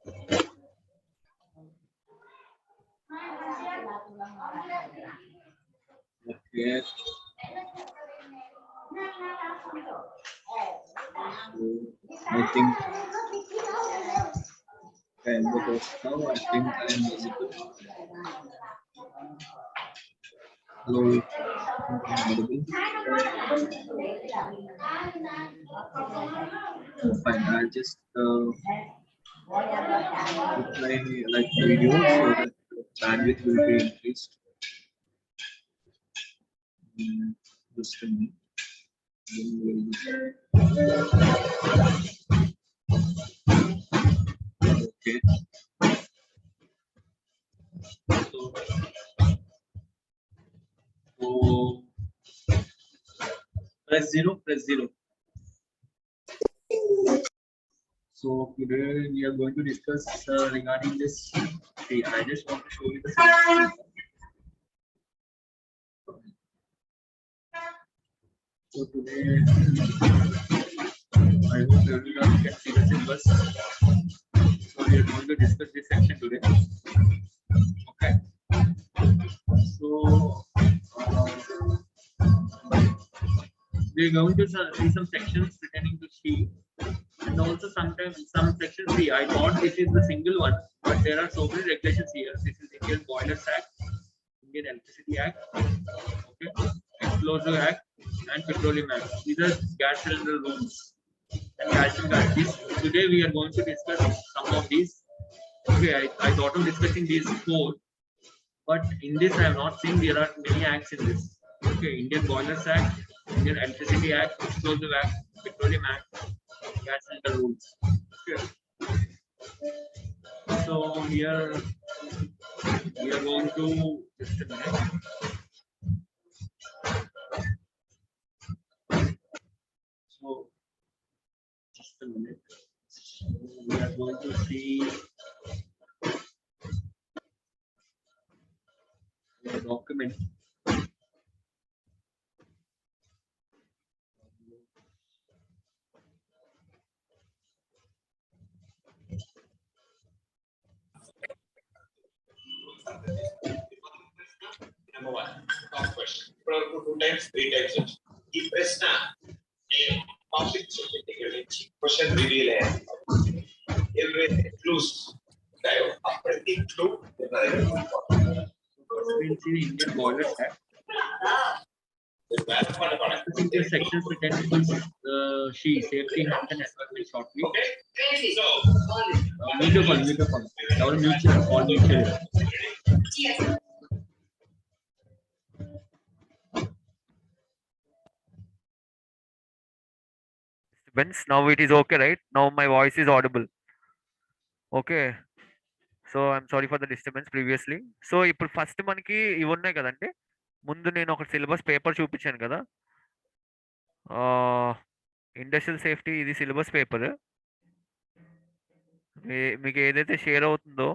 Okay. I think I am the host now. I think I am visible. Hello. I am audible. Fine. I just put my like video so that bandwidth will be increased. Just a minute. Okay. So press 0, press 0. So today we are going to discuss regarding this. See, I just want to show you the section. So today, I hope everyone can see the syllabus. So we are going to discuss this section today. Okay. So we are going to see some sections pertaining to C, and also sometimes some sections C. I thought this is the single one, but there are so many regulations here. This is Indian Boilers Act, Indian Electricity Act, okay, Explosive Act, and Petroleum Act. These are gas cylinder rules and calcium guarantees. Today we are going to discuss some of these. Okay, I thought of discussing these 4, but in this I have not seen there are many acts in this. Okay, Indian Boilers Act, Indian Electricity Act, Explosive Act, Petroleum Act, gas cylinder rules. Okay. So here we are going to just a minute. So just a minute. We are going to see the document. Number 1, top question. 2 times, 3 times. ఈ ప్రశ్న నేను topic గురించి question reveal అయ్యాను. ఎవరైతే clues ఉంటాయో ఆ ప్రతి clue Indian Boilers Act. Sections pertaining to she safety health and environment shortly. Okay. So Meter call. Our mutual call mutual. Now it is okay, right? Now my voice is audible. Okay. So I'm sorry for the disturbance previously. So ఇప్పుడు first మనకి ఇవి ఉన్నాయి కదండి. ముందు నేను ఒక syllabus paper చూపించాను కదా. ఇండస్ట్రియల్ సేఫ్టీ ఇది సిలబస్ పేపర్. మీకు ఏదైతే షేర్ అవుతుందో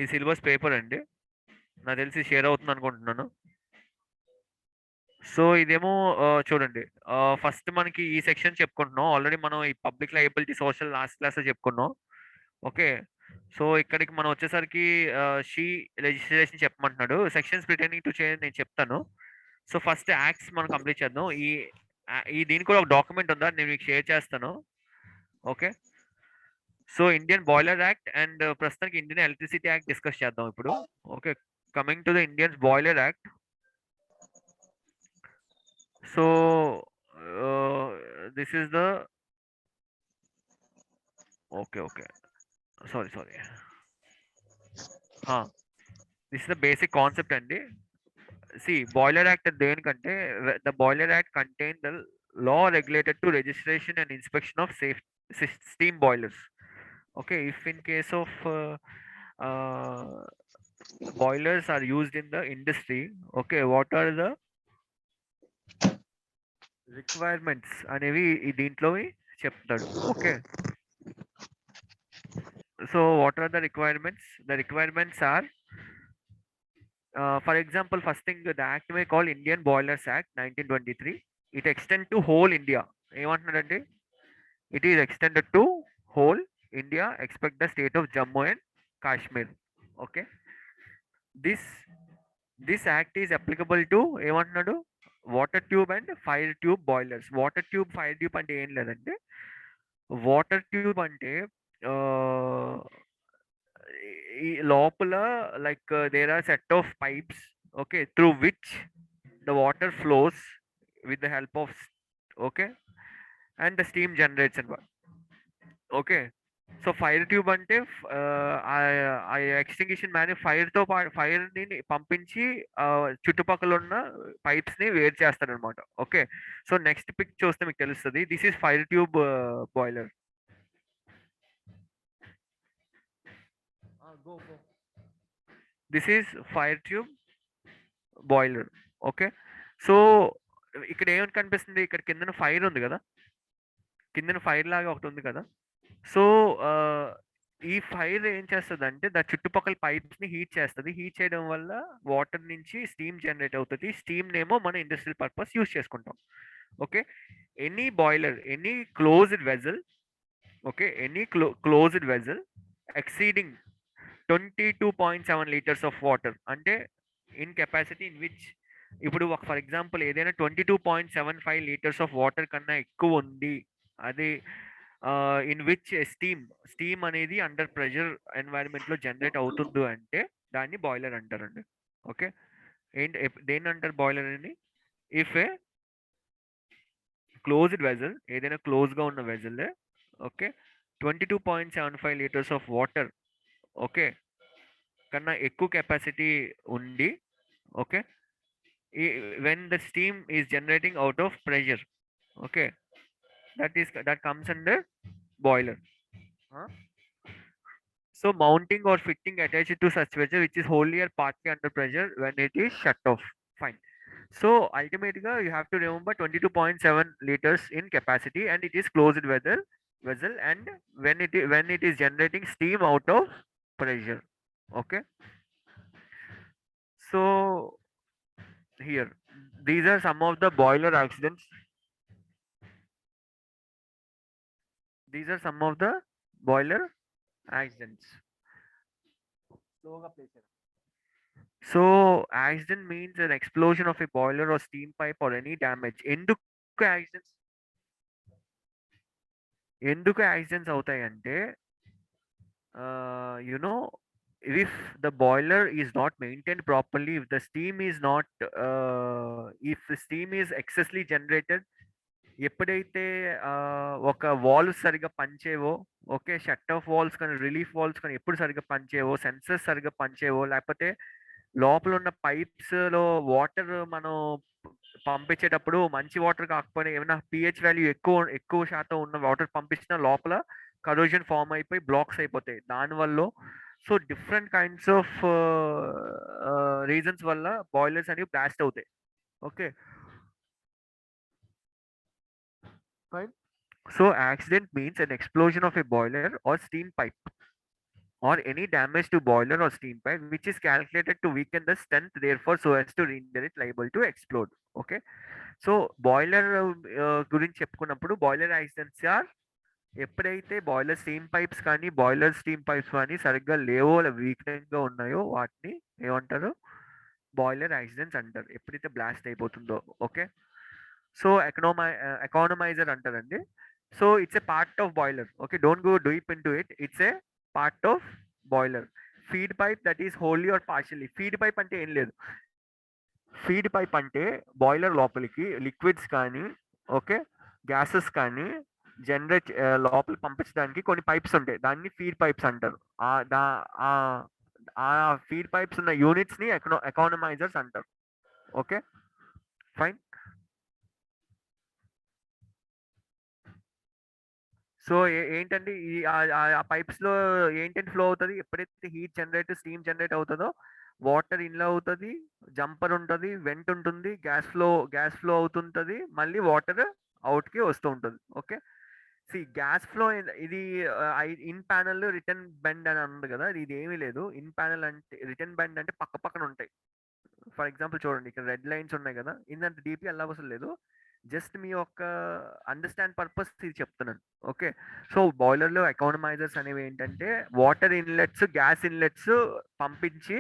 ఈ సిలబస్ పేపర్ అండి. నాకు తెలిసి షేర్ అవుతుంది అనుకుంటున్నాను. సో ఇదేమో చూడండి, ఫస్ట్ మనకి ఈ సెక్షన్ చెప్పుకుంటున్నాం. ఆల్రెడీ మనం ఈ పబ్లిక్ లయబిలిటీ సోషల్ లాస్ట్ క్లాస్లో చెప్పుకున్నాం. ఓకే. సో ఇక్కడికి మనం వచ్చేసరికి షీ లెజిస్లేషన్ చెప్పమంటున్నాడు. సెక్షన్స్ పర్టైనింగ్ టు చేంజ్ నేను చెప్తాను. సో ఫస్ట్ యాక్ట్స్ మనం కంప్లీట్ చేద్దాం. ఈ దీనికి కూడా ఒక డాక్యుమెంట్ ఉందా, నేను మీకు షేర్ చేస్తాను. Okay. So Indian boiler act and ప్రస్తుతానికి ఇండియన్ ఎలక్ట్రిసిటీ యాక్ట్ డిస్కస్ చేద్దాం ఇప్పుడు. Okay, coming to the Indian boiler act. So this is the okay sorry this is the basic concept అండి. See, Boiler Act దేనికంటే the Boiler Act contained the law regulated to registration and inspection of safe steam boilers. Okay, if in case of boilers are used in the industry, okay, what are the requirements అనేవి దీంట్లో చెప్తాడు. Okay, so what are the requirements? The requirements are for example, first thing, the act may call Indian Boilers Act 1923. It extend to whole India. ఏమంటున్నాడంటే it is extended to whole India except the state of Jammu and Kashmir. Okay. This act is applicable to ఏమంటున్నాడు water tube and fire tube boilers. Water tube fire tube అంటే ఏం లేదంటే water tube అంటే ఈ లోపల like there are set of pipes okay through which the water flows with the help of okay and the steam generates and okay. So fire tube అంటే ఆ ఎక్స్టింగ్విషన్ man fire తో fire ని పంపించి చుట్టుపక్కల ఉన్న పైప్స్ ని వేరు చేస్తారనమాట. ఓకే. సో నెక్స్ట్ పిక్ చూస్తే మీకు తెలుస్తుంది. This is fire tube boiler. This is fire tube boiler. Okay. So ఇక్కడ ఏమని కనిపిస్తుంది, ఇక్కడ కిందన ఫైర్ ఉంది కదా, కిందన ఫైర్ లాగా ఒకటి ఉంది కదా. సో ఈ ఫైర్ ఏం చేస్తుంది అంటే దాని చుట్టుపక్కల పైప్స్ ని హీట్ చేస్తుంది. హీట్ చేయడం వల్ల వాటర్ నుంచి స్టీమ్ జనరేట్ అవుతుంది. స్టీమ్ నేమో మన ఇండస్ట్రియల్ పర్పస్ యూస్ చేసుకుంటాం. Okay. Any boiler, any closed vessel, okay, any closed vessel exceeding 22.7 liters of water అంటే ఇన్ కెపాసిటీ ఇన్ విచ్, ఇప్పుడు ఫర్ ఎగ్జాంపుల్ ఏదైనా 22.75 liters ఆఫ్ వాటర్ కన్నా ఎక్కువ ఉంది, అది ఇన్ విచ్ స్టీమ్ అనేది అండర్ ప్రెషర్ ఎన్వైరన్మెంట్ లో జనరేట్ అవుతుంది అంటే దాన్ని బాయిలర్ అంటారండి. ఓకే. ఏంటి దేన్ని అంటారు బాయిలర్ అని? ఇఫ్ ఏ క్లోజ్డ్ వెజల్, ఏదైనా క్లోజ్ గా ఉన్న vessel, okay, 22.75 liters of water okay కన్నా ఎక్కువ కెపాసిటీ ఉండి, okay, when the steam is generating out of pressure, okay, that comes under boiler. So mounting or fitting attached to such vessel which is wholly or partly under pressure when it is shut off. Fine. So ultimately you have to remember 22.7 liters in capacity and it is closed vessel and when it is generating steam out of pressure. Okay. So here these are some of the boiler accidents. These are some of the boiler accidents. So accident means an explosion of a boiler or steam pipe or any damage. ఎందుకు accidents అవుతాయి అంటే you know, if the boiler is not maintained properly, if the steam is not if the steam is excessively generated, ఎప్పుడైతే ఒక valves సరిగ్గా పనిచేయవో, okay, shut off valves కానీ relief valves కానీ ఎప్పుడు సరిగ్గా పనిచేయవో, సెన్సర్స్ సరిగ్గా పనిచేయవో, లేకపోతే లోపల ఉన్న పైప్స్ లో వాటర్ మనం పంపించేటప్పుడు మంచి వాటర్ కాకపోయినా ఏమైనా పిహెచ్ వాల్యూ ఎక్కువ శాతం ఉన్న వాటర్ పంపించిన లోపల కరోజన్ ఫామ్ అయిపోయి బ్లాక్స్ అయిపోతాయి దానివల్ల. So different kinds of reasons వల్ల బాయిలర్స్ అనేవి బ్లాస్ట్ అవుతాయి. Okay. Fine. So accident means an explosion of a boiler or steam pipe or any damage to boiler or steam pipe which is calculated to weaken the strength, therefore so as to render it liable to explode. Okay. So boiler గురించి చెప్పుకున్నప్పుడు boiler accidents are ఎప్పుడైతే boiler steam pipes కానీ boiler steam pipes కానీ సరిగ్గా లేవో వీక్గా ఉన్నాయో వాటిని ఏమంటారు? బాయిలర్ యాక్సిడెంట్స్ అంటారు, ఎప్పుడైతే బ్లాస్ట్ అయిపోతుందో. ఓకే. సో ఎకానమైజర్ అంటారండి. So it's a part of boiler. Okay, don't go deep into it. It's a part of boiler. Feed pipe that is wholly or partially. Feed pipe అంటే ఏం లేదు. Feed pipe అంటే boiler లోపలికి liquids కానీ, okay, gases కానీ generate లోపల పంపించడానికి కొన్ని పైప్స్ ఉంటాయి, దాన్ని ఫీడ్ పైప్స్ అంటారు. ఆ ఫీడ్ పైప్స్ ఉన్న యూనిట్స్ ని ఎకానమైజర్స్ అంటారు. ఓకే. ఫైన్. సో ఏంటంటే ఆ పైప్స్ లో ఏంటంటే ఫ్లో అవుతుంది, ఎప్పుడైతే హీట్ జనరేట్ స్టీమ్ జనరేట్ అవుతుందో వాటర్ ఇన్లో అవుతుంది, జంపర్ ఉంటుంది, వెంట్ ఉంటుంది, గ్యాస్ ఫ్లో అవుతుంటుంది, మళ్ళీ వాటర్ అవుట్ కి వస్తూ ఉంటుంది. ఓకే. సి గ్యాస్ ఫ్లో ఇది ఇన్ ప్యానల్ రిటర్న్ బెండ్ అని ఉంది కదా, ఇది ఏమీ లేదు. ఇన్ ప్యానల్ అంటే రిటర్న్ బెండ్ అంటే పక్క పక్కన ఉంటాయి. ఫర్ ఎగ్జాంపుల్ చూడండి, ఇక్కడ రెడ్ లైన్స్ ఉన్నాయి కదా, ఇందంత డీపీ వెళ్ళవసరం లేదు. జస్ట్ మీ యొక్క అండర్స్టాండ్ పర్పస్ ఇది చెప్తున్నాను. ఓకే. సో బాయిలర్లో ఎకానమైజర్స్ అనేవి ఏంటంటే వాటర్ ఇన్లెట్స్, గ్యాస్ ఇన్లెట్స్ పంపించి,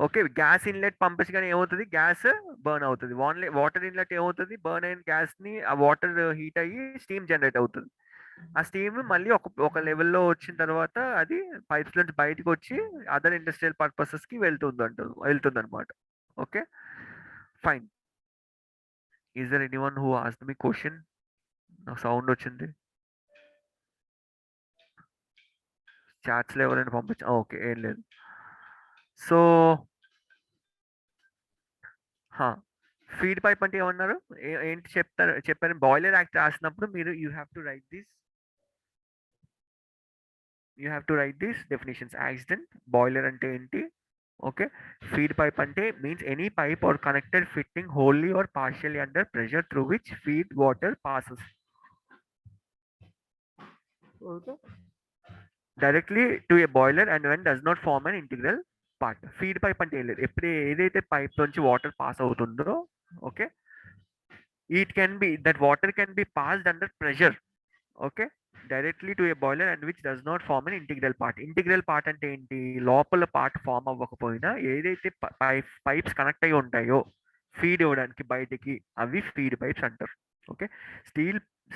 ఓకే, గ్యాస్ ఇన్లెట్ పంపించగానే ఏమవుతుంది, గ్యాస్ బర్న్ అవుతుంది. వాటర్ ఇన్లెట్ ఏమవుతుంది, బర్న్ అయిన గ్యాస్ని ఆ వాటర్ హీట్ అయ్యి స్టీమ్ జనరేట్ అవుతుంది. ఆ స్టీమ్ మళ్ళీ ఒక లెవెల్లో వచ్చిన తర్వాత అది పైప్స్ నుంచి బయటకు వచ్చి అదర్ ఇండస్ట్రియల్ పర్పసెస్కి వెళ్తుంది అనమాట. Okay, fine. Is there anyone who asked me question? నాకు సౌండ్ వచ్చింది. చాట్స్లో ఎవరైనా పంపించ ఓకే, ఏం లేదు. సో ఫీడ్ పైప్ అంటే ఏమన్నారు, ఏంటి చెప్పారు బాయిలర్ యాక్ట్ రాసినప్పుడు మీరు you have to write this definitions. Accident, boiler అంటే ఏంటి, ఓకే. ఫీడ్ పైప్ అంటే means any pipe or connected fitting wholly or partially under pressure through which feed water passes directly to a boiler and when does not form an integral part. Feed pipe అంటే ఏం లేదు, ఎప్పుడు ఏదైతే pipe నుంచి water pass అవుతుందో, okay, that water can be passed under pressure, okay, directly to a boiler and which does not form an integral part. Integral part అంటే ఏంటి, లోపల పార్ట్ ఫామ్ అవ్వకపోయినా ఏదైతే పైప్స్ కనెక్ట్ అయి ఉంటాయో ఫీడ్ ఇవ్వడానికి బయటికి, అవి ఫీడ్ పైప్స్ అంటారు. Okay.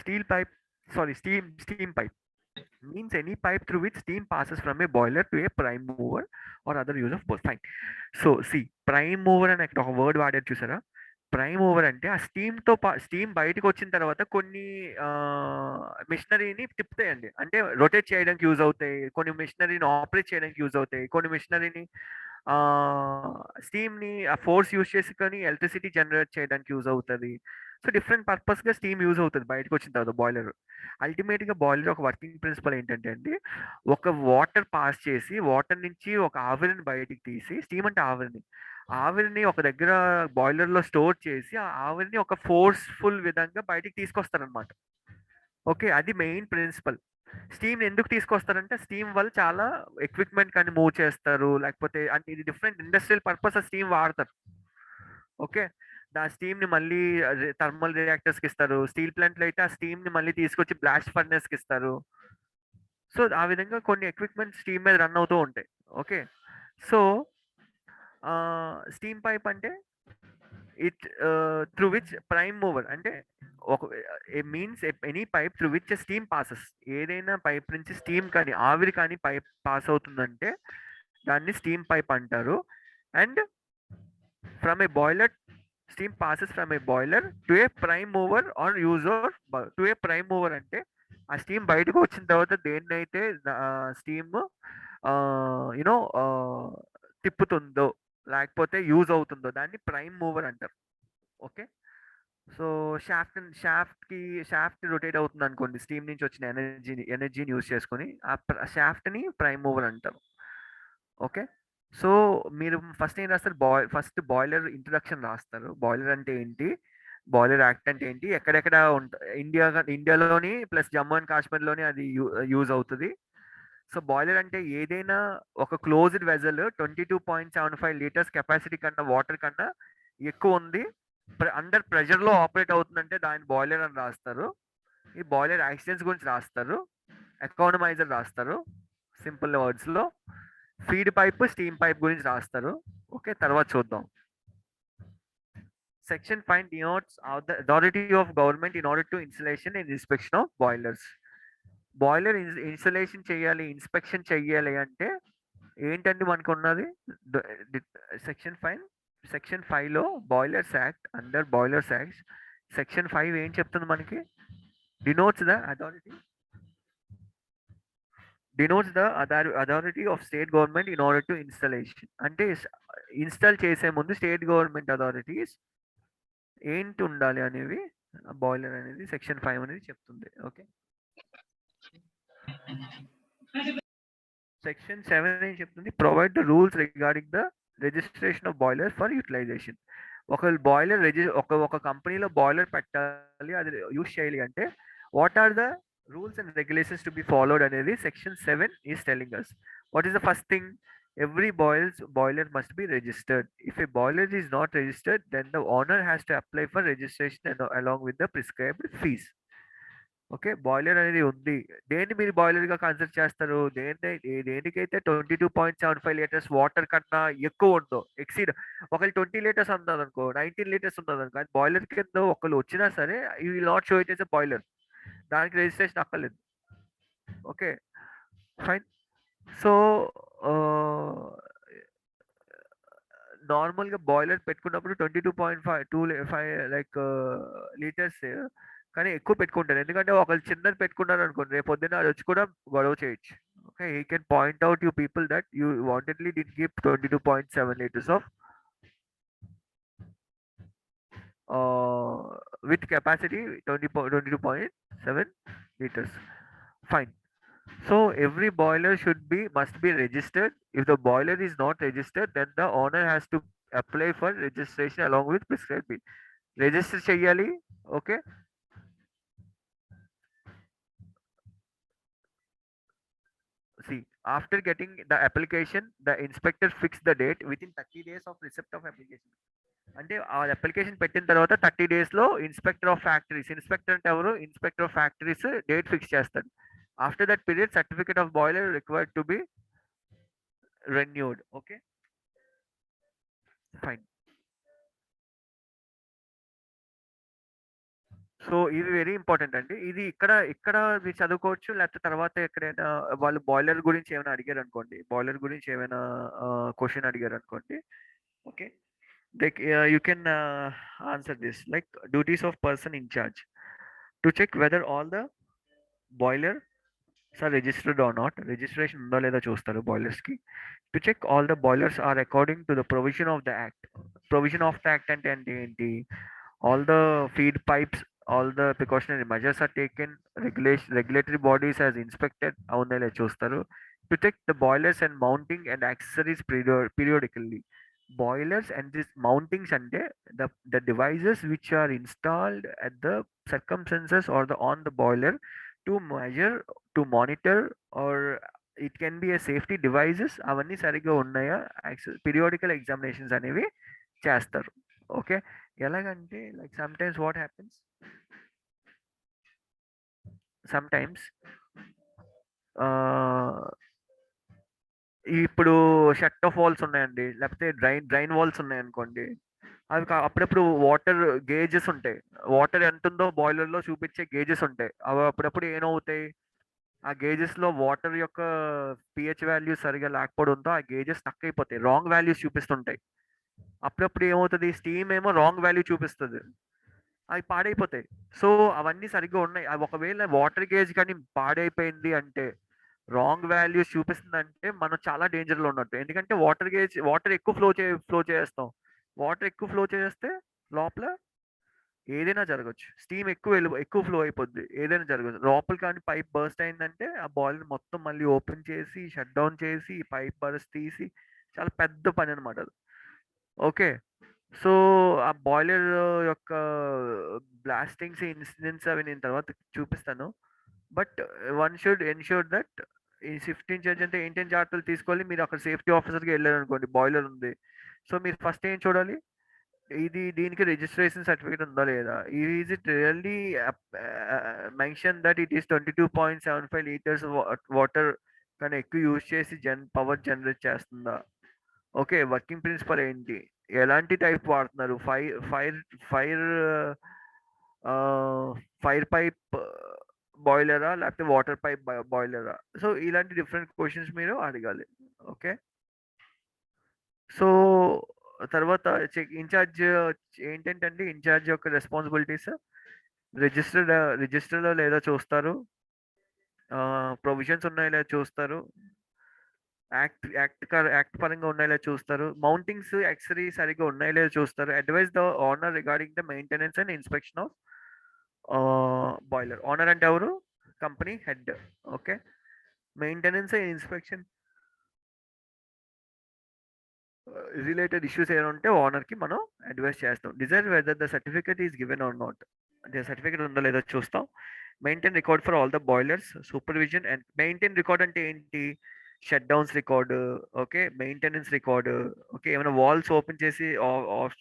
Steam pipe means any pipe through which steam passes from a boiler to a prime mover or other use of both. Fine. So see, prime mover అని ఒక word వాడారు చూసారా. Prime mover అంటే ఆ steam బయటకు వచ్చిన తర్వాత కొన్ని మిషనరీని తిప్పుతాయండి, అంటే రొటేట్ చేయడానికి యూజ్ అవుతాయి, కొన్ని మిషనరీని ఆపరేట్ చేయడానికి యూజ్ అవుతాయి, కొన్ని మిషనరీని స్టీమ్ని ఆ ఫోర్స్ యూజ్ చేసుకొని ఎలక్ట్రిసిటీ జనరేట్ చేయడానికి యూజ్ అవుతుంది. సో డిఫరెంట్ పర్పస్గా స్టీమ్ యూజ్ అవుతుంది బయటకు వచ్చిన తర్వాత బాయిలర్. అల్టిమేట్గా బాయిలర్ ఒక వర్కింగ్ ప్రిన్సిపల్ ఏంటంటే అండి, ఒక వాటర్ పాస్ చేసి వాటర్ నుంచి ఒక ఆవిరిని బయటికి తీసి, స్టీమ్ అంటే ఆవిరిని ఒక దగ్గర బాయిలర్లో స్టోర్ చేసి ఆ ఆవిరిని ఒక ఫోర్స్ఫుల్ విధంగా బయటికి తీసుకొస్తారనమాట. ఓకే, అది మెయిన్ ప్రిన్సిపల్. స్టీమ్ ఎందుకు తీసుకొస్తారంటే స్టీమ్ వల్ల చాలా ఎక్విప్మెంట్ కానీ మూవ్ చేస్తారు, లేకపోతే అంటే ఇది డిఫరెంట్ ఇండస్ట్రియల్ పర్పస్ స్టీమ్ వాడతారు. ఓకే, ఆ స్టీమ్ ని మళ్ళీ థర్మల్ రియాక్టర్స్ కి ఇస్తారు. స్టీల్ ప్లాంట్లో అయితే ఆ స్టీమ్ ని మళ్ళీ తీసుకొచ్చి బ్లాస్ట్ ఫర్నెస్ కి ఇస్తారు. సో ఆ విధంగా కొన్ని ఎక్విప్మెంట్ స్టీమ్ మీద రన్ అవుతూ ఉంటాయి. ఓకే, సో స్టీమ్ పైప్ అంటే it through which prime mover అంటే ఒక means any pipe through which steam passes, ఏదైనా పైప్ నుంచి స్టీమ్ కానీ ఆవిరి కానీ పైప్ పాస్ అవుతుందంటే దాన్ని స్టీమ్ పైప్ అంటారు. And from a boiler, steam passes from a boiler to a prime mover or user. To a prime mover అంటే ఆ స్టీమ్ బయటకు వచ్చిన తర్వాత దేన్నైతే స్టీమ్ యూనో తిప్పుతుందో లేకపోతే యూజ్ అవుతుందో దాన్ని ప్రైమ్ మూవర్ అంటారు. ఓకే, సో షాఫ్ట్ రొటేట్ అవుతుంది అనుకోండి, స్టీమ్ నుంచి వచ్చిన ఎనర్జీని యూజ్ చేసుకొని ఆ షాఫ్ట్ని ప్రైమ్ మూవర్ అంటారు. ఓకే, సో మీరు ఫస్ట్ ఏం రాస్తారు, ఫస్ట్ బాయిలర్ ఇంట్రడక్షన్ రాస్తారు. బాయిలర్ అంటే ఏంటి, బాయిలర్ యాక్ట్ అంటే ఏంటి, ఎక్కడెక్కడ ఇండియాలోని ప్లస్ జమ్మూ అండ్ కాశ్మీర్లోని అది యూజ్ అవుతుంది. సో బాయిలర్ అంటే ఏదైనా ఒక క్లోజ్డ్ వెజల్ 22.75 లీటర్స్ కెపాసిటీ కన్నా వాటర్ కన్నా ఎక్కువ ఉంది, అండర్ ప్రెషర్లో ఆపరేట్ అవుతుందంటే దాని బాయిలర్ అని రాస్తారు. ఈ బాయిలర్ యాక్సిడెంట్స్ గురించి రాస్తారు, ఎకానమైజర్ రాస్తారు సింపుల్ వర్డ్స్లో, ఫీడ్ పైప్ స్టీమ్ పైప్ గురించి రాస్తారు. ఓకే, తర్వాత చూద్దాం. Section 5 denotes the authority of government in order to installation and inspection of boilers. Boiler installation చేయాలి, ఇన్స్పెక్షన్ చెయ్యాలి అంటే ఏంటండి మనకు ఉన్నది, సెక్షన్ 5లో boilers act, under boilers act section 5 ఏం చెప్తుంది మనకి, denotes the authority of state government in order to installation. అంటే ఇన్స్టాల్ చేసే ముందు స్టేట్ గవర్నమెంట్ అథారిటీస్ ఏంటి ఉండాలి అనేవి బాయిలర్ అనేది సెక్షన్ 5 అనేది చెప్తుంది. ఓకే, సెక్షన్ 7 ఏం చెప్తుంది, provide the rules regarding the registration of boiler for utilisation. ఒక బాయిలర్ ఒక కంపెనీలో బాయిలర్ పెట్టాలి, అది యూజ్ చేయాలి అంటే what are the rules and regulations to be followed అనేది section 7 is telling us. What is the first thing, every boiler must be registered. If a boiler is not registered, then the owner has to apply for registration along with the prescribed fees. Okay. Boiler అనేది ఉంది. దేన్ని మీరు బాయిలర్‌గా consider చేస్తారు? దేనికైతే 22.75 litres water కన్నా ఎక్కువ ఉందో, ఒకవేళ 20 litres ఉన్నదనుకో, 19 litres ఉన్నదనుకో, అది బాయిలర్ కింద ఒకళ్ళు వచ్చినా సరే, you will not show it as a boiler. దానికి రిజిస్ట్రేషన్ అక్కర్లేదు. ఓకే. ఫైన్. సో, నార్మల్‌గా బాయిలర్ పెట్టుకున్నప్పుడు 22.5 లైక్ లీటర్స్, కానీ ఎక్కువ పెట్టుకుంటారు. ఎందుకంటే ఒకళ్ళు చిన్నది పెట్టుకున్నారనుకోండి, రేపొద్దున్న అదొచ్చి కూడా గొడవ చేయొచ్చు. Okay. He can point out you people that you wantedly did give 22.7 litres of with capacity 22.7 liters. Fine. So every boiler must be registered. If the boiler is not registered, then the owner has to apply for registration along with prescribed fee. Register cheyali. Okay. See, after getting the application, the inspector fixed the date within 30 days of receipt of application. అంటే ఆ application పెట్టిన తర్వాత 30 డేస్లో inspector of factories date fix చేస్తాడు. After that period certificate of boiler required to be renewed. Okay. Fine. So ఇది very important అండి. ఇది ఇక్కడ మీరు చదువుకోవచ్చు, లేకపోతే తర్వాత ఎక్కడైనా వాళ్ళు బాయిలర్ గురించి ఏమైనా అడిగారు అనుకోండి, క్వశ్చన్ అడిగారు అనుకోండి. Okay. You can answer this like duties of person in charge to check whether all the boilers are registered or not. Registration ఉందో లేదో చూస్తారు boilers కి. To check all the boilers are according to the provision of the act. Provision of the act అంటే ఏంటి? All the feed pipes, all the precautionary measures are taken. Regulatory bodies has inspected అవునో లేదో చూస్తారు. To check the boilers and mounting and accessories periodically. Boilers and these mountings and the devices which are installed at the circumstances or on the boiler to measure, to monitor, or it can be a safety devices, అవన్నీ సరిగ్గా ఉన్నాయా, periodical examinations అనేవి చేస్తారు. Okay. ఎలాగంటే like sometimes what happens, sometimes ఇప్పుడు shut off walls ఉన్నాయండి, లేకపోతే drain walls ఉన్నాయనుకోండి, అవి అప్పుడప్పుడు వాటర్ గేజెస్ ఉంటాయి. వాటర్ ఎంత ఉందో బాయిలర్లో చూపించే గేజెస్ ఉంటాయి. అవి అప్పుడప్పుడు ఏమవుతాయి, ఆ గేజెస్లో వాటర్ యొక్క పిహెచ్ వాల్యూ సరిగా లేకపోవడంతో ఆ గేజెస్ స్టక్ అయిపోతాయి, రాంగ్ వాల్యూస్ చూపిస్తుంటాయి. అప్పుడప్పుడు ఏమవుతుంది, స్టీమ్ ఏమో రాంగ్ వాల్యూ చూపిస్తుంది, అవి పాడైపోతాయి. సో అవన్నీ సరిగ్గా ఉన్నాయి. అవి ఒకవేళ వాటర్ గేజ్ కానీ పాడైపోయింది అంటే, రాంగ్ వాల్యూస్ చూపిస్తుందంటే మనం చాలా డేంజర్లో ఉన్నట్టు. ఎందుకంటే వాటర్ ఎక్కువ ఫ్లో చేస్తాం. వాటర్ ఎక్కువ ఫ్లో చేస్తే లోపల ఏదైనా జరగచ్చు. స్టీమ్ ఎక్కువ ఫ్లో అయిపోద్ది, ఏదైనా జరగచ్చు. లోపల కానీ పైప్ బర్స్ట్ అయిందంటే ఆ బాయిలర్ మొత్తం మళ్ళీ ఓపెన్ చేసి షట్ డౌన్ చేసి పైప్ బర్స్ట్ తీసి చాలా పెద్ద పని అనమాట అది. ఓకే. సో ఆ బాయిలర్ యొక్క బ్లాస్టింగ్స్ ఇన్సిడెంట్స్ అవి నేను తర్వాత చూపిస్తాను. But one should ensure that ఈ షిఫ్ట్ ఇన్ఛార్జ్ అంటే ఏంటేం జాగ్రత్తలు తీసుకోవాలి. మీరు అక్కడ సేఫ్టీ ఆఫీసర్కి వెళ్ళారు అనుకోండి, బాయిలర్ ఉంది, సో మీరు ఫస్ట్ ఏం చూడాలి, దీనికి రిజిస్ట్రేషన్ సర్టిఫికేట్ ఉందా లేదా. Is it really mention that it is 22.75 litres water కానీ ఎక్కువ యూజ్ చేసి పవర్ జనరేట్ చేస్తుందా. ఓకే. వర్కింగ్ ప్రిన్సిపల్ ఏంటి, ఎలాంటి టైప్ వాడుతున్నారు, ఫైర్ పైప్ బాయిలరా లేకపోతే వాటర్ పైప్ బాయిలరా. సో ఇలాంటి డిఫరెంట్ క్వశ్చన్స్ మీరు అడగాలి. ఓకే. సో తర్వాత ఇన్ఛార్జ్ ఏంటంటే ఇన్ఛార్జ్ యొక్క రెస్పాన్సిబిలిటీస్ రిజిస్టర్లో లేదా చూస్తారు, ప్రొవిజన్స్ ఉన్నాయో లేదా చూస్తారు, యాక్ట్ పరంగా ఉన్నాయో లేదా చూస్తారు, మౌంటింగ్స్ యాక్సరీ సరిగ్గా ఉన్నాయో లేదా చూస్తారు. Advise the owner regarding the maintenance and inspection of boiler. Owner అంటే ఎవరు, company head. Okay. Maintenance and inspection related issues ఏమైనా ఉంటే ఓనర్కి మనం అడ్వైస్ చేస్తాం. Desire whether the certificate is given or not, అంటే సర్టిఫికేట్ ఉందో లేదో చూస్తాం. Maintain record for all the boilers, supervision and maintain record అంటే ఏంటి, shut downs record, okay, maintenance record, okay, ఏమైనా వాల్స్ ఓపెన్ చేసి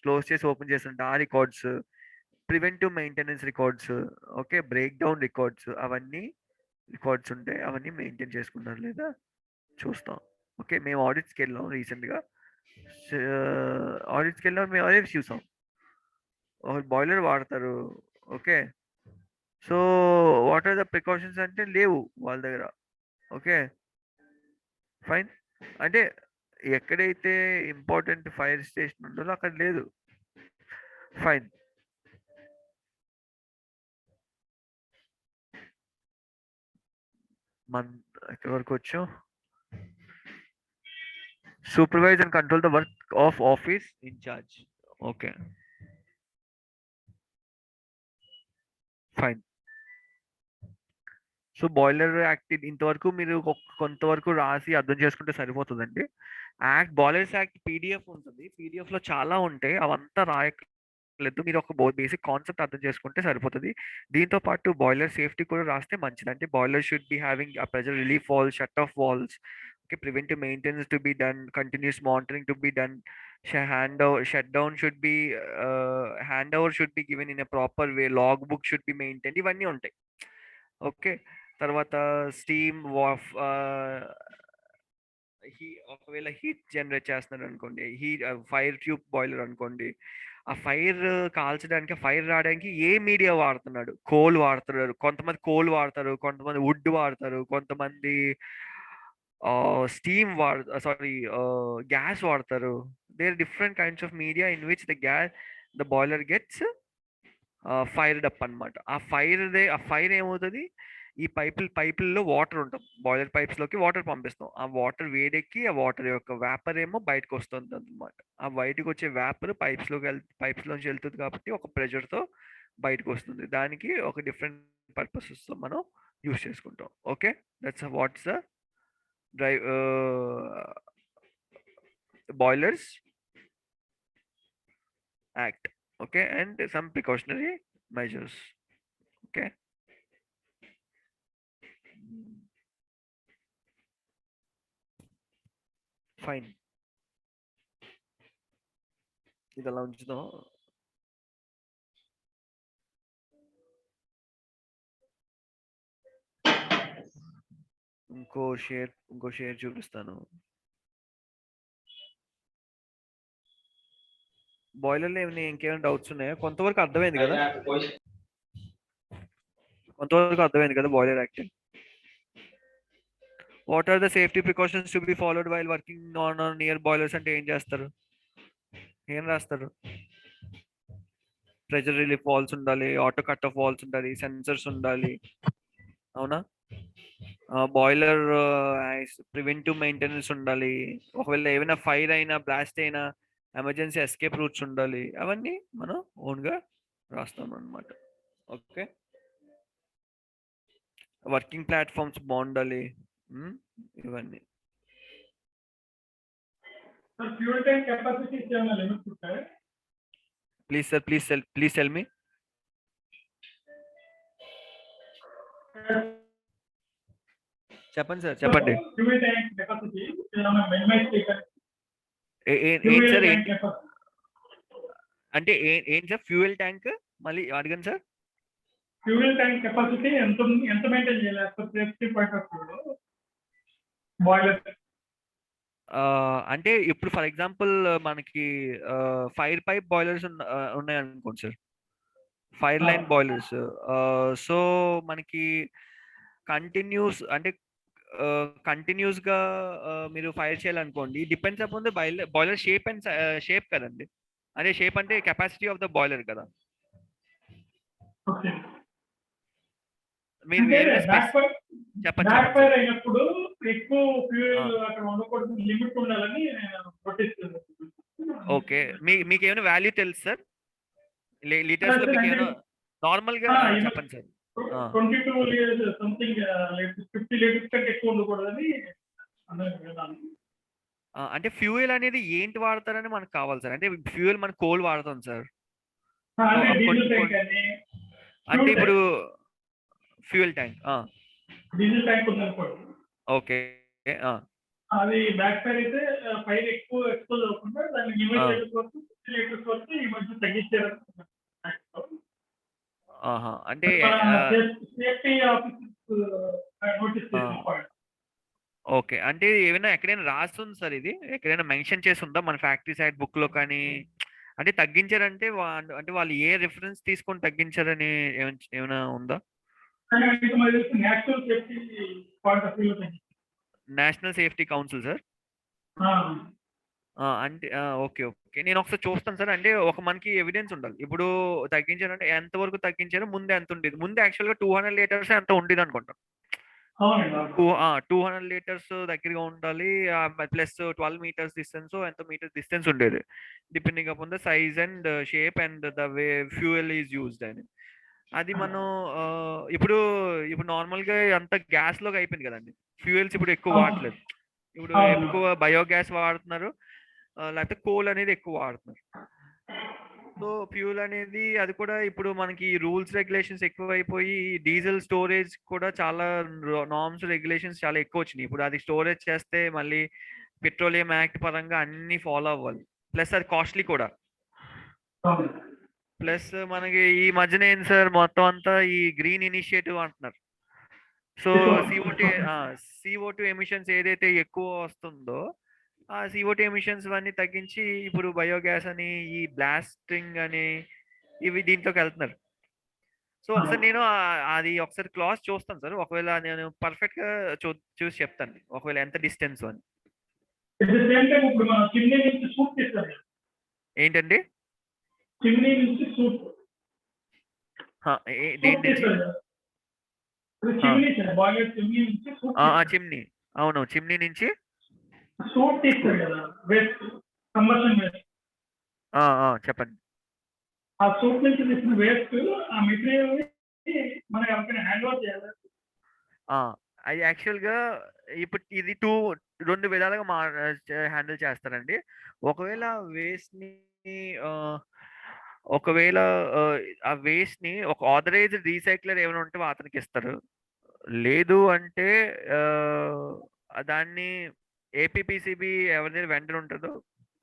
క్లోజ్ చేసి ఓపెన్ చేస్తుంటే ఆ records, preventive maintenance records, okay, break down records, అవన్నీ రికార్డ్స్ ఉంటే అవన్నీ మెయింటైన్ చేసుకున్నారు లేదా చూస్తాం. ఓకే, మేము ఆడిట్స్కి వెళ్ళాం రీసెంట్గా. ఆడిట్స్కి వెళ్ళాం, మేము అదే చూసాం. బాయిలర్ వాడతారు, okay. So what are the precautions అంటే లేవు వాళ్ళ దగ్గర. Okay, fine. అంటే ఎక్కడైతే ఇంపార్టెంట్ ఫైర్ స్టేషన్ ఉంటుందో అక్కడ లేదు. ఫైన్. మన ఎక్కడి వరకు వచ్చాం? Supervise and control the work of office incharge. Okay, fine. So boiler act ఇంతవరకు మీరు కొంతవరకు రాసి అర్థం చేసుకుంటే సరిపోతుందండి. బాయిలర్స్ యాక్ట్ పీడిఎఫ్ ఉంటుంది, పీడిఎఫ్ లో చాలా ఉంటాయి, అవంతా రాయలేదు. మీరు ఒక బేసిక్ కాన్సెప్ట్ అర్థం చేసుకుంటే సరిపోతుంది. దీంతో పాటు బాయిలర్ సేఫ్టీ కూడా రాస్తే మంచిది. అంటే boiler should be having pressure relief valves, shut off valves, okay, preventive maintenance to be done, continuous monitoring to be done, shutdown should be handover should be given in a proper way, logbook should be maintained, ఇవన్నీ ఉంటాయి. Okay, తర్వాత steam వాఫ్, ఒకవేళ heat generate చేస్తున్నారు అనుకోండి, fire tube boiler అనుకోండి, ఆ fire కాల్చడానికి, fire రావడానికి ఏ మీడియా వాడుతున్నాడు? కోల్ వాడుతున్నారు, కొంతమంది కోల్ వాడతారు, కొంతమంది వుడ్ వాడతారు, కొంతమంది స్టీమ్ సారీ గ్యాస్ వాడతారు. There different kinds of media in which the boiler gets fired up అనమాట. ఆ ఫైర్ ఏమవుతుంది? ఈ పైపుల్లో వాటర్ ఉంటాం, బాయిలర్ పైప్స్ లోకి వాటర్ పంపిస్తాం, ఆ వాటర్ వేడెక్కి ఆ వాటర్ యొక్క వేపర్ ఏమో బయటకు వస్తుంది అనమాట. ఆ బయటకు వచ్చే వేపర్ పైప్స్ లోంచి వెళ్తుంది కాబట్టి ఒక ప్రెషర్ తో బయటకు వస్తుంది. దానికి ఒక డిఫరెంట్ పర్పసెస్ తో మనం యూస్ చేసుకుంటాం. Okay, that's what's the drive boilers act. Okay, and some precautionary measures. Okay, fine. ఇది అలా ఉంచుదాం. ఇంకో షేర్ చూపిస్తాను. బాయిలర్లో ఇంకేమైనా డౌట్స్ ఉన్నాయా? కొంతవరకు అర్థమైంది కదా? Boiler act. What are the safety precautions to be followed while working on near boilers అంటే ఏం చేస్తారు? ఏం రాస్తారు? ప్రెజర్ రిలీఫ్ వాల్స్ ఉండాలి, ఆటో కట్ ఆఫ్ వాల్స్ ఉండాలి, సెన్సర్స్ ఉండాలి, అవునా? బాయిలర్ ప్రివెంటివ్ మెయింటెనెన్స్ ఉండాలి, ఒకవేళ ఏమైనా ఫైర్ అయినా, బ్లాస్ట్ అయినా ఎమర్జెన్సీ ఎస్కేప్ రూట్స్ ఉండాలి, అవన్నీ మనం ఓన్గా రాస్తాం అనమాట. ఓకే, వర్కింగ్ ప్లాట్ఫామ్స్ బాగుండాలి, ఇవన్నీ. Please sir, please tell me. చెప్పండి సార్, చెప్పండి. ఏంటి సార్, అంటే ఏంటి సార్ ఫ్యూయల్ ట్యాంక్? మళ్ళీ అడగండి సార్. ఫ్యూయల్ ట్యాంక్ కెపాసిటీ ఎంత మెయింటైన్ చేయాలి సేఫ్టీ పాయింట్ ఆఫ్ వ్యూలో బాయిలర్? అంటే ఇప్పుడు ఫర్ ఎగ్జాంపుల్ మనకి ఫైర్ పైప్ బాయిలర్స్ ఉన్నాయి అనుకోండి sir, fire line boilers. So మనకి కంటిన్యూస్ అంటే కంటిన్యూస్ గా మీరు ఫైర్ చేయాలనుకోండి, depends upon the boiler shape and shape కదండి. అదే షేప్ అంటే కెపాసిటీ ఆఫ్ ద బాయిలర్ కదా. మీరు చెప్పండి. అయినప్పుడు ఎక్కువ ఫ్యూయల్ అక్కడ ఉండకూడదు, లిమిట్ ఉండాలని ఓకే, మీకు ఏమైనా వాల్యూ తెలుసు సార్? లీటర్స్ లో మీకు ఏమైనా నార్మల్ గా చెప్పండి సార్. 22 లీటర్స్ సంథింగ్ 50 లీటర్స్ కంటే ఎక్కువ ఉండకూడదని. అంటే ఫ్యూయల్ అనేది ఏంటి వాడతారని మనకు కావాలి సార్. అంటే ఫ్యూయల్ మన కోల్ వాడతాం సార్. అంటే ఇప్పుడు ఫ్యూయల్ ట్యాంక్, డీజిల్ ట్యాంక్ ఉంది అనుకోండి. ఓకే, అది బ్యాక్ ఫైర్ అయితే ఫైర్ ఎక్కువ ఎక్స్పోజ్ అవ్వకుండా దాన్ని లిమిట్ లీటర్స్ వరకు 50 లీటర్స్ వరకు ఈ మధ్య తగ్గించారు. ఆహా! అంటే సేఫ్టీ ఆఫీసర్స్ నోటీస్ చేసిన పాయింట్. ఓకే. అంటే ఏమైనా ఎక్కడైనా రాసుంది సార్ ఇది? ఎక్కడైనా మెన్షన్ చేసుందా మన ఫ్యాక్టరీ సైడ్ బుక్‌లో కానీ? అంటే తగ్గించారంటే అంటే వాళ్ళు ఏ రిఫరెన్స్ తీసుకొని తగ్గించారని ఏమైనా ఉందా? అయితే మరి నేషనల్ సేఫ్టీ పాయింట్ ఆఫ్ వ్యూలో తగ్గించారు. National safety council sir? అంటే ఓకే. ఓకే. నేను ఒకసారి చూస్తాను సార్. అంటే మనకి ఎవిడెన్స్ ఉండాలి. ఇప్పుడు తగ్గించారంటే ఎంత వరకు తగ్గించారో ముందు ఎంత ఉండేది? ముందు యాక్చువల్‌గా 200 లీటర్స్ ఎంతో ఉండేదనుకుంటా. 200 లీటర్స్ దగ్గరగా ఉండాలి. ప్లస్ 12 మీటర్స్ డిస్టెన్సో ఎంతో మీటర్స్ డిస్టెన్స్ ఉండేది. Depending upon the size and shape and the way fuel is used అని. అది మనం ఇప్పుడు నార్మల్‌గా అంతా గ్యాస్‌లోకి అయిపోయింది కదండీ. ఫ్యూయల్స్ ఇప్పుడు ఎక్కువ వాడట్లేదు. ఇప్పుడు ఎక్కువ బయోగ్యాస్ వాడుతున్నారు. లేకపోతే కోల్ అనేది ఎక్కువ వాడుతున్నారు. సో ఫ్యూల్ అనేది అది కూడా ఇప్పుడు మనకి రూల్స్ రెగ్యులేషన్స్ ఎక్కువైపోయి డీజిల్ స్టోరేజ్ కూడా చాలా నార్మ్స్ రెగ్యులేషన్స్ చాలా ఎక్కువ వచ్చినాయి. ఇప్పుడు అది స్టోరేజ్ చేస్తే మళ్ళీ పెట్రోలియం యాక్ట్ పరంగా అన్ని ఫాలో అవ్వాలి. ప్లస్ అది కాస్ట్లీ కూడా. ప్లస్ మనకి ఈ మధ్యన ఏంటి సార్ మొత్తం అంతా ఈ గ్రీన్ ఇనిషియేటివ్ అంటున్నారు. సో CO2 ఎమిషన్స్ ఏదైతే ఎక్కువ వస్తుందో ఆ CO2 ఎమిషన్స్ అన్నీ తగ్గించి ఇప్పుడు బయోగ్యాస్ అని ఈ బ్లాస్టింగ్ అని ఇవి దీంట్లోకి వెళ్తున్నారు. సో ఒకసారి నేను అది ఒకసారి క్లాస్ చూస్తాను సార్. ఒకవేళ నేను పర్ఫెక్ట్ గా చూసి చెప్తాను ఒకవేళ ఎంత డిస్టెన్స్ అని. ఇప్పుడు మనం చిమ్నీ నుంచి సూట్ తీస్తారు. ఏంటండి? చిమ్నీ నుంచి సూట్. దేని నుంచి? చిమ్నీ. అవును, చిమ్నీ నుంచి సూట్ తీస్తారు కదా, వేస్ట్ కంబషన్ వేస్ట్. చెప్పండి. ఆ సూట్ నుంచి తీసిన వేస్ట్ ఆ మెటీరియల్ మనం ఎవరికైనా హ్యాండ్ ఓవర్ చేయాలి. అది యాక్చువల్గా ఇప్పుడు ఇది రెండు విధాలుగా హ్యాండిల్ చేస్తారండి. ఒకవేళ ఆ వేస్ట్ ని ఒక ఆథరైజ్డ్ రీసైక్లర్ ఏమైనా ఉంటే అతనికి ఇస్తారు. లేదు అంటే దాన్ని ఏపీపీసీబీ ఎవరిదైనా వెండర్ ఉంటుందో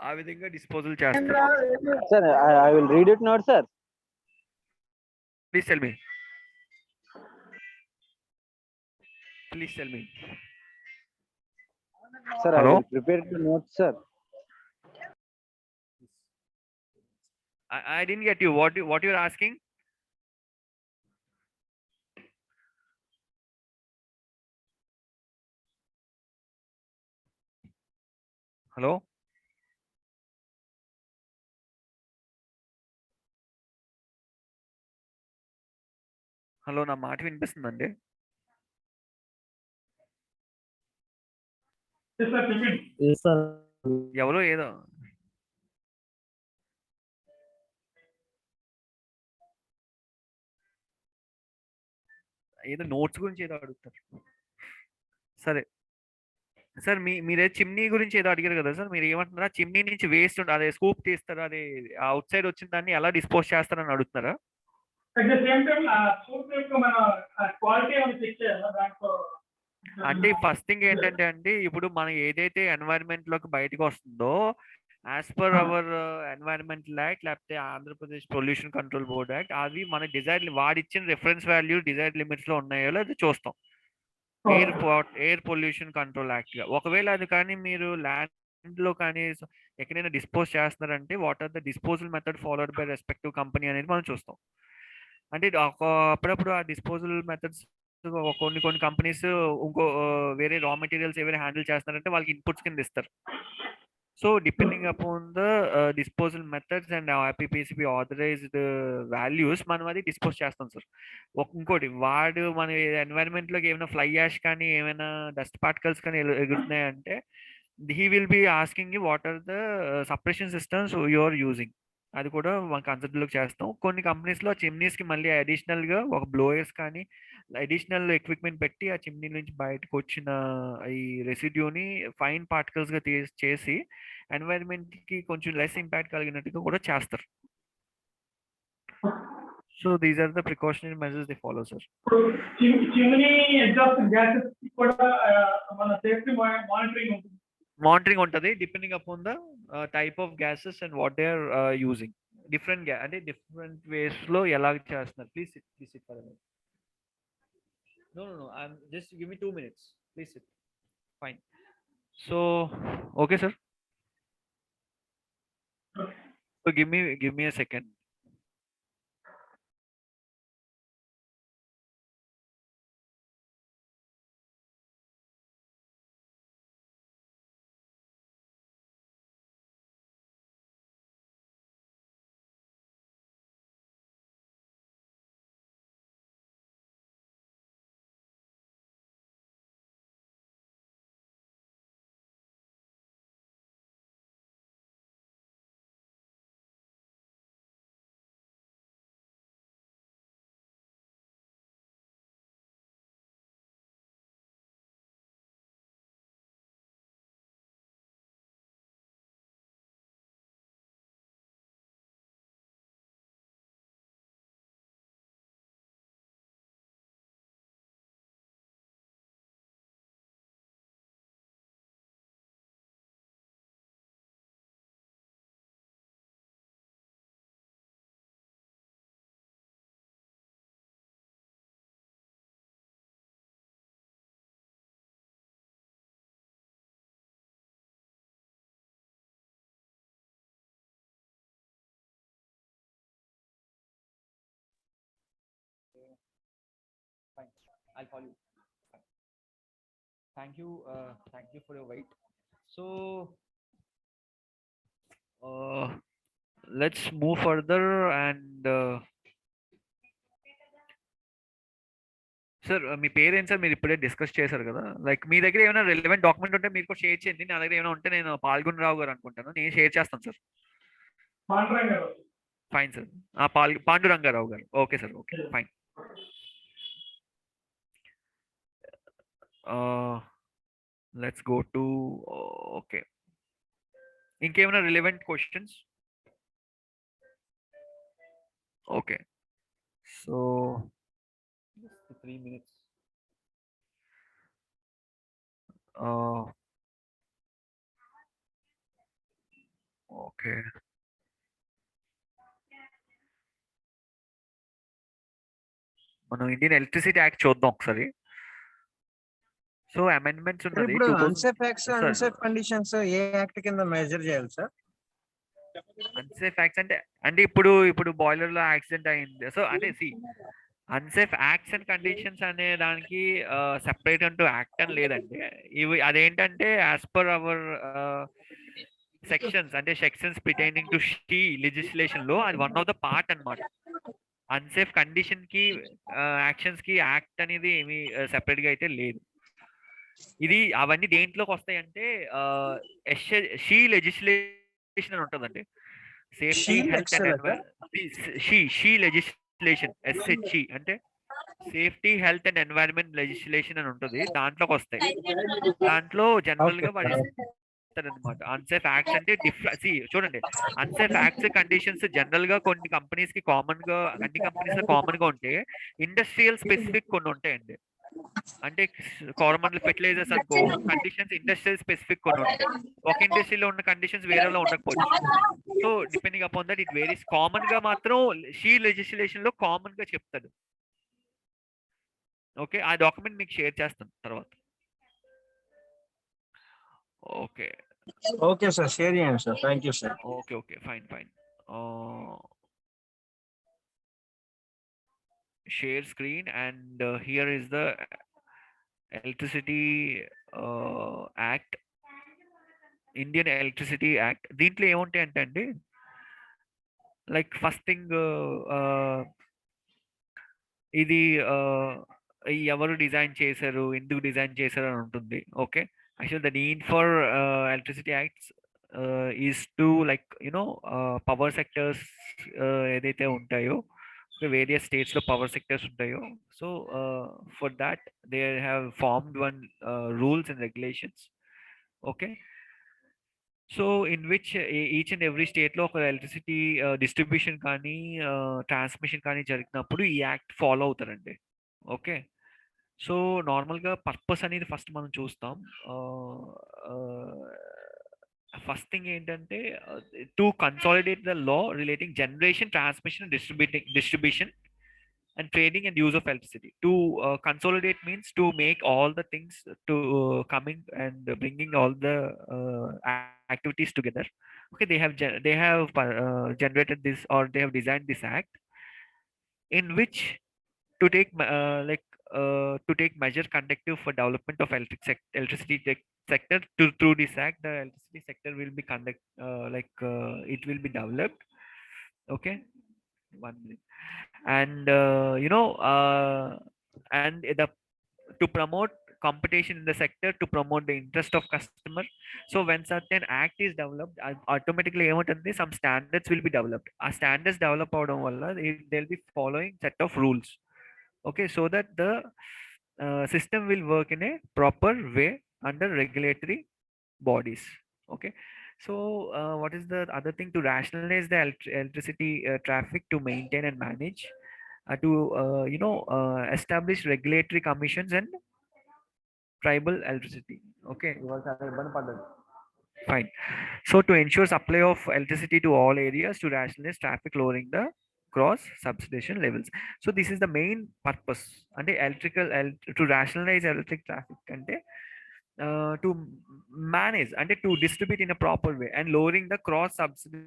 ఆ విధంగా డిస్పోజల్ చేస్తారు. Sir, I will read it now, sir. Please tell me. Sir, Hello? I will prepare the notes, sir. I didn't get you. What you're asking? Hello? Hello, నా మాట వినిపిస్తుందండి? ఎవరో ఏదో నోట్స్ గురించి ఏదో అడుగుతారు. సరే సార్, మీరే చిమ్నీ గురించి ఏదో అడిగారు కదా సార్, మీరు ఏమంటున్నారా? చిమ్నీ నుంచి వేస్ట్ అదే స్కూప్ తీస్తారు, అది అవుట్ సైడ్ వచ్చిన దాన్ని ఎలా డిస్పోజ్ చేస్తారని అడుగుతున్నారా? అంటే ఫస్ట్ థింగ్ ఏంటంటే అండి, ఇప్పుడు మనం ఏదైతే ఎన్వైరన్మెంట్ లోకి బయటకు వస్తుందో as per our environmental act లేకపోతే Andhra Pradesh pollution control board act, అవి మన డిజైర్ వాడిచ్చిన రిఫరెన్స్ వాల్యూ డిజైర్ లిమిట్స్ లో ఉన్నాయో లేదో చూస్తాం. ఎయిర్ పొల్యూషన్ కంట్రోల్ యాక్ట్ గా. ఒకవేళ అది కానీ మీరు ల్యాండ్ లో కానీ ఎక్కడైనా డిస్పోజ్ చేస్తున్నారంటే what are the disposal method followed by respective company అనేది మనం చూస్తాం. అంటే అప్పుడప్పుడు ఆ డిస్పోజల్ మెథడ్స్ కొన్ని కంపెనీస్ ఇంకో వేరే రా మెటీరియల్స్ ఏవైనా హ్యాండిల్ చేస్తున్నారంటే వాళ్ళకి ఇన్పుట్స్ కింద ఇస్తారు. So depending upon the disposal methods and APPCB authorised values మనం అది డిస్పోజ్ చేస్తాం సార్. ఇంకోటి వాడు మన ఎన్వైరన్మెంట్ లోకి ఏమైనా ఫ్లై యాష్ కానీ ఏమైనా డస్ట్ పార్టికల్స్ కానీ ఎగురుతున్నాయంటే he will be asking what are the suppression systems you are using. అది కూడా మనం కన్సిడర్లోకి చేస్తాం. కొన్ని కంపెనీస్లో చిమ్నీస్కి మళ్ళీ అడిషనల్గా ఒక బ్లోయర్స్ కానీ అడిషనల్ ఎక్విప్మెంట్ పెట్టి ఆ చిమ్నీ నుంచి బయటకు వచ్చిన ఈ రెసిడ్యూని ఫైన్ పార్టికల్స్గా చేసి ఎన్వైరన్మెంట్కి కొంచెం లెస్ ఇంపాక్ట్ కలిగినట్టుగా కూడా చేస్తారు. So these are the precautionary measures they follow sir. Chimney exhaust gases కూడా మన సేఫ్టీ మానిటరింగ్ ఉంటుంది. మానిటరింగ్ ఉంటుంది depending upon the type of gases and what they are using different అంటే డిఫరెంట్ వేస్ లో ఎలా చేస్తున్నారు. Please sit for no I'm just give me 2 minutes, please sit. Fine. So okay sir, so give me a second. Fine, I'll call you. Thank you for your wait. So let's move further and sir me parents sir మీరు ఇప్పుడే discuss చేశారు కదా, like మీ దగ్గర ఏమైనా relevant document ఉంటే మీరు కూడా share చేయండి. నా దగ్గర ఏమైనా ఉంటే నేను పాల్గొనరావు గారు అనుకుంటాను, నేను షేర్ చేస్తాను సార్. ఫైన్ సార్, పాండురంగారావు గారు. Okay sir, okay fine. Let's go to okay, ఇంకేమైనా relevant questions? Okay, so 3 minutes. Okay, మనం ఇండియన్ ఎలక్ట్రిసిటీ యాక్ట్ చూద్దాం ఒకసారి. సో అమెండ్మెంట్స్ ఉన్నది. ఇప్పుడు అన్సేఫ్ యాక్ట్స్, అన్సేఫ్ కండిషన్స్ ఏ యాక్ట్ కింద మెజర్ చేయాలి సార్? అన్సేఫ్ యాక్ట్స్ అంటే ఇప్పుడు బాయిలర్ లో యాక్సిడెంట్ అయింది, సో అంటే అన్సేఫ్ యాక్ట్స్ అండ్ కండిషన్స్ అనే దానికి సెపరేట్ అంటూ యాక్ట్ అని లేదండి. ఇవి అదేంటంటే యాజ్ పర్ అవర్ సెక్షన్స్, అంటే సెక్షన్స్ పిటైనింగ్ టు షీ లెజిస్లేషన్ లో అది వన్ ఆఫ్ ద పార్ట్ అన్నమాట. అన్సేఫ్ కండిషన్ కి యాక్షన్స్ కి యాక్ట్ అనేది ఏమి సెపరేట్ గా అయితే లేదు. ఇది అవన్నీ దేంట్లోకి వస్తాయంటే షీ లెజిస్లేషన్ అని ఉంటుందండి. Safety health and SHE legislation, SHE అంటే safety health and environment legislation అని ఉంటుంది, దాంట్లోకి వస్తాయి. దాంట్లో జనరల్ గా వాడి అనమాట. అన్సేఫ్ యాక్ట్స్ అంటే చూడండి, అన్సేఫ్ యాక్ట్స్ కండిషన్స్ జనరల్ గా కొన్ని కంపెనీస్ కి కామన్ గా, అన్ని కంపెనీస్ లో కామన్ గా ఉంటే ఇండస్ట్రియల్ స్పెసిఫిక్ కొన్ని ఉంటాయండి. అంటే కార్బన్ ఫెర్టిలైజర్స్ అనుకో, కండిషన్స్ ఇండస్ట్రియల్ స్పెసిఫిక్ కొన్ని ఉంటాయి. ఒక ఇండస్ట్రీలో ఉన్న కండిషన్స్ వేరేలో ఉండకపోవచ్చు. So depending upon that it varies. Common గా మాత్రం షీ లెజిస్లేషన్ లో కామన్ గా చెప్తాడు. ఓకే, ఆ డాక్యుమెంట్ మీకు షేర్ చేస్తాను తర్వాత. ఓకే ఓకే సార్, షేర్ చేయండి sir. Thank you sir. Okay okay fine fine. Share screen and here is the electricity act, Indian Electricity Act. దీంట్లో ఏముంటాయి అంటే అండి, లైక్ ఫస్ట్ థింగ్ ఇది ఎవరు డిజైన్ చేశారు, ఎందుకు డిజైన్ చేశారు అని ఉంటుంది. Okay, actual the need for electricity acts is to like you know power sectors ఏదైతే ఉంటాయో, వేరియస్ స్టేట్స్ లో పవర్ సెక్టర్స్ ఉంటాయో, so for that they have formed one rules and regulations. Okay, so in which each and every state లో ఒక electricity distribution కానీ transmission కానీ జరిగినప్పుడు ఈ యాక్ట్ ఫాలో అవుతారండి. ఓకే, సో నార్మల్గా పర్పస్ అనేది ఫస్ట్ మనం చూస్తాం. ఫస్ట్ థింగ్ ఏంటంటే to consolidate the law relating generation, transmission, distribution and trading and use of electricity. To consolidate means to make all the things to coming and bringing all the activities together. Okay, they have generated this, or they have designed this act in which to take to take measure conductive for development of electricity sector. Through this act, the electricity sector will be it will be developed. Okay, 1 minute. And and the to promote competition in the sector, to promote the interest of customer. So when certain act is developed, automatically some standards will be developed. A standards develop avadam valla they'll be following set of rules. Okay, so that the system will work in a proper way under regulatory bodies. Okay, so what is the other thing? To rationalize the electricity traffic, to maintain and manage, to establish regulatory commissions and tribal electricity. Okay, fine. So to ensure supply of electricity to all areas, to rationalize traffic, lowering the cross substation levels. So this is the main purpose. And to rationalize electric traffic and to manage and to distribute in a proper way, and lowering the cross substation